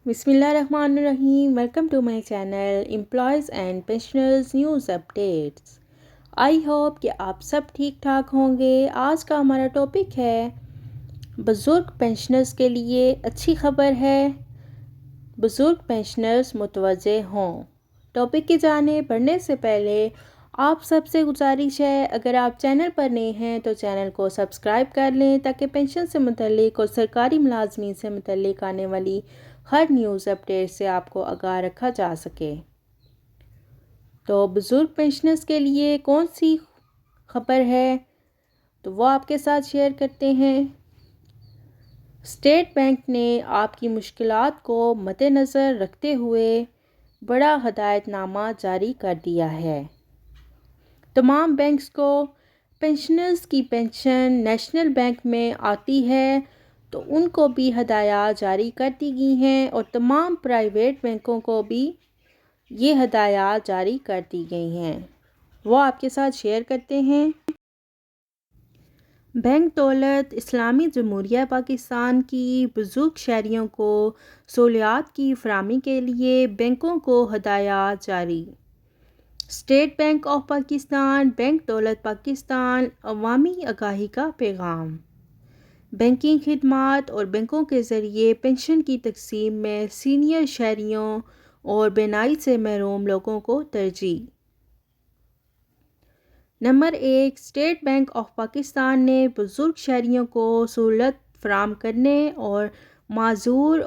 بسم اللہ الرحمن الرحیم. Welcome to my channel employees and pensioners news updates. I hope کہ آپ سب ٹھیک ٹھاک ہوں گے. آج کا ہمارا ٹاپک ہے بزرگ پینشنرز کے لیے اچھی خبر ہے، بزرگ پینشنرز متوجہ ہوں. ٹاپک کی جانب بڑھنے سے پہلے آپ سب سے گزارش ہے، اگر آپ چینل پر نئے ہیں تو چینل کو سبسکرائب کر لیں تاکہ پینشن سے متعلق اور سرکاری ملازمین سے متعلق آنے والی ہر نیوز اپڈیٹ سے آپ کو آگاہ رکھا جا سکے. تو بزرگ پینشنرز کے لیے کون سی خبر ہے تو وہ آپ کے ساتھ شیئر کرتے ہیں. اسٹیٹ بینک نے آپ کی مشکلات کو مد نظر رکھتے ہوئے بڑا ہدایت نامہ جاری کر دیا ہے. تمام بینکس کو پینشنرز کی پینشن نیشنل بینک میں آتی ہے تو ان کو بھی ہدایات جاری کر دی گئی ہیں، اور تمام پرائیویٹ بینکوں کو بھی یہ ہدایات جاری کر دی گئی ہیں. وہ آپ کے ساتھ شیئر کرتے ہیں. بینک دولت اسلامی جمہوریہ پاکستان کی بزرگ شہریوں کو سہولیات کی فراہمی کے لیے بینکوں کو ہدایات جاری. State bank of Pakistan, bank دولت پاکستان عوامی آگاہی کا پیغام. بینکنگ خدمات اور بینکوں کے ذریعے پینشن کی تقسیم میں سینئر شہریوں اور بینائی سے محروم لوگوں کو ترجیح. Number 1، state bank of Pakistan نے بزرگ شہریوں کو سہولت فراہم کرنے اور معذور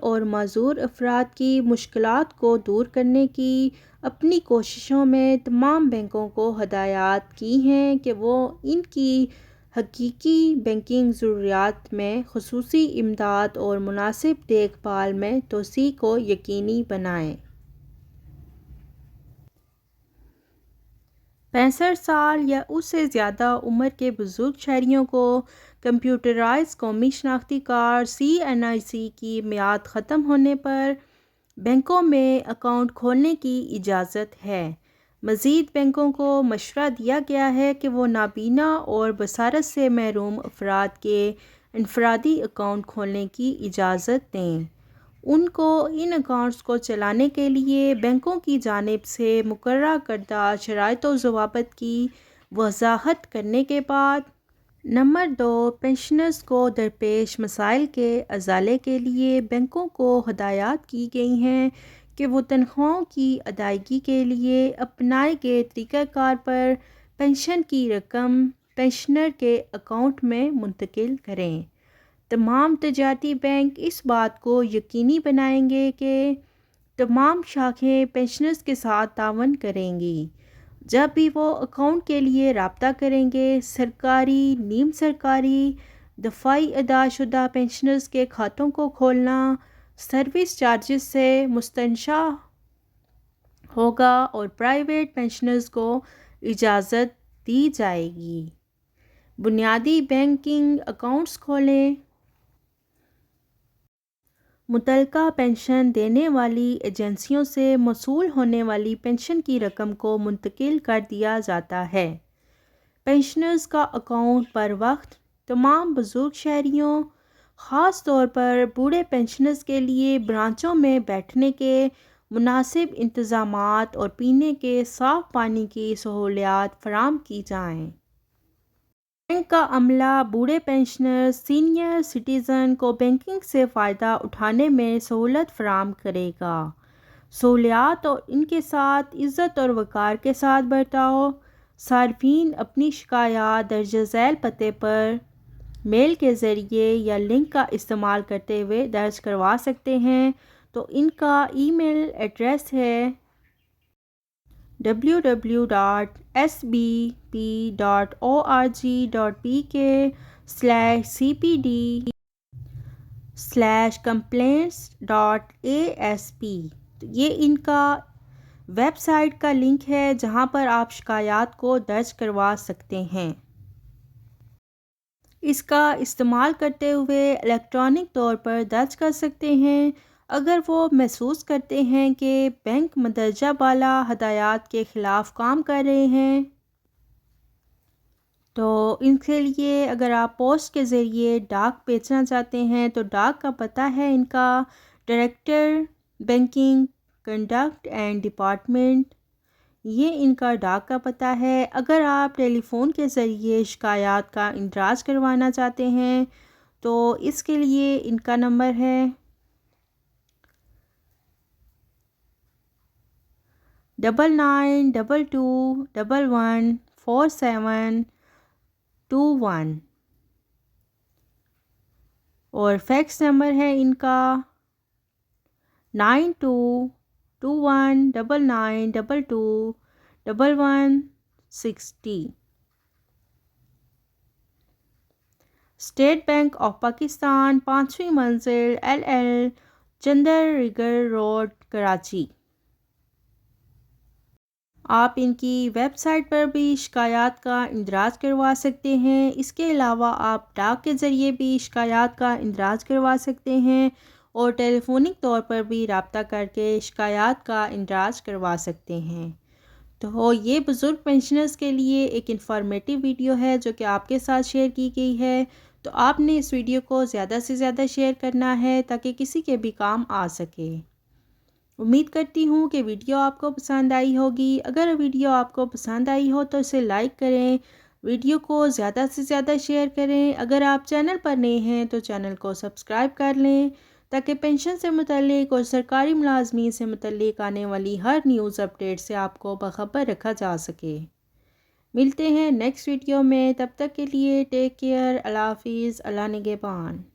افراد کی مشکلات کو دور کرنے کی اپنی کوششوں میں تمام بینکوں کو ہدایات کی ہیں کہ وہ ان کی حقیقی بینکنگ ضروریات میں خصوصی امداد اور مناسب دیکھ بھال میں توسیع کو یقینی بنائیں. 65 سال یا اس سے زیادہ عمر کے بزرگ شہریوں کو کمپیوٹرائز قومی شناختی کارڈ CNIC کی میعاد ختم ہونے پر بینکوں میں اکاؤنٹ کھولنے کی اجازت ہے. مزید بینکوں کو مشورہ دیا گیا ہے کہ وہ نابینا اور بصارت سے محروم افراد کے انفرادی اکاؤنٹ کھولنے کی اجازت دیں. ان کو ان اکاؤنٹس کو چلانے کے لیے بینکوں کی جانب سے مقررہ کردہ شرائط و ضوابط کی وضاحت کرنے کے بعد. نمبر 2، پینشنرز کو درپیش مسائل کے ازالے کے لیے بینکوں کو ہدایات کی گئی ہیں کہ وہ تنخواہوں کی ادائیگی کے لیے اپنائے گئے طریقہ کار پر پینشن کی رقم پینشنر کے اکاؤنٹ میں منتقل کریں. تمام تجارتی بینک اس بات کو یقینی بنائیں گے کہ تمام شاخیں پینشنرز کے ساتھ تعاون کریں گی جب بھی وہ اکاؤنٹ کے لیے رابطہ کریں گے. سرکاری، نیم سرکاری، دفاعی ادا شدہ پینشنرز کے کھاتوں کو کھولنا سروس چارجز سے مستثنی ہوگا اور پرائیویٹ پینشنرز کو اجازت دی جائے گی. بنیادی بینکنگ اکاؤنٹس کھولیں. متعلقہ پینشن دینے والی ایجنسیوں سے موصول ہونے والی پینشن کی رقم کو منتقل کر دیا جاتا ہے. پینشنرز کا اکاؤنٹ پر وقت. تمام بزرگ شہریوں، خاص طور پر بوڑھے پینشنرز کے لیے برانچوں میں بیٹھنے کے مناسب انتظامات اور پینے کے صاف پانی کی سہولیات فراہم کی جائیں. بینک کا عملہ بوڑھے پینشنرز، سینئر سٹیزن کو بینکنگ سے فائدہ اٹھانے میں سہولت فراہم کرے گا. سہولیات اور ان کے ساتھ عزت اور وقار کے ساتھ برتاؤ. صارفین اپنی شکایات درج ذیل پتے پر میل کے ذریعے یا لنک کا استعمال کرتے ہوئے درج کروا سکتے ہیں. تو ان کا ای میل ایڈریس ہے www.sbp.org.pk/complaints.asp. یہ ان کا ویب سائٹ کا لنک ہے جہاں پر آپ شکایات کو درج کروا سکتے ہیں. اس کا استعمال کرتے ہوئے الیکٹرانک طور پر درج کر سکتے ہیں. اگر وہ محسوس کرتے ہیں کہ بینک مندرجہ بالا ہدایات کے خلاف کام کر رہے ہیں تو ان کے لیے اگر آپ پوسٹ کے ذریعے ڈاک بیچنا چاہتے ہیں تو ڈاک کا پتہ ہے ان کا director banking conduct and department, یہ ان کا ڈاک کا پتہ ہے۔ اگر آپ ٹیلی فون کے ذریعے شکایات کا اندراج کروانا چاہتے ہیں تو اس کے لیے ان کا نمبر ہے 9922114721 اور فیکس نمبر ہے ان کا 922199221160۔ اسٹیٹ بینک آف پاکستان، 5ویں منزل LL چندر ریگر روڈ، کراچی۔ آپ ان کی ویب سائٹ پر بھی شکایات کا اندراج کروا سکتے ہیں۔ اس کے علاوہ آپ ڈاک کے ذریعے بھی شکایات کا اندراج کروا سکتے ہیں اور ٹیلی فونک طور پر بھی رابطہ کر کے شکایات کا اندراج کروا سکتے ہیں۔ تو یہ بزرگ پینشنرز کے لیے ایک انفارمیٹیو ویڈیو ہے جو کہ آپ کے ساتھ شیئر کی گئی ہے۔ تو آپ نے اس ویڈیو کو زیادہ سے زیادہ شیئر کرنا ہے تاکہ کسی کے بھی کام آ سکے۔ امید کرتی ہوں کہ ویڈیو آپ کو پسند آئی ہوگی۔ اگر ویڈیو آپ کو پسند آئی ہو تو اسے لائک کریں، ویڈیو کو زیادہ سے زیادہ شیئر کریں۔ اگر آپ چینل پر نئے ہیں تو چینل کو سبسکرائب کر لیں تاکہ پینشن سے متعلق اور سرکاری ملازمین سے متعلق آنے والی ہر نیوز اپڈیٹ سے آپ کو باخبر رکھا جا سکے۔ ملتے ہیں نیکسٹ ویڈیو میں، تب تک کے لیے ٹیک کیئر، اللہ حافظ، اللہ نگہبان۔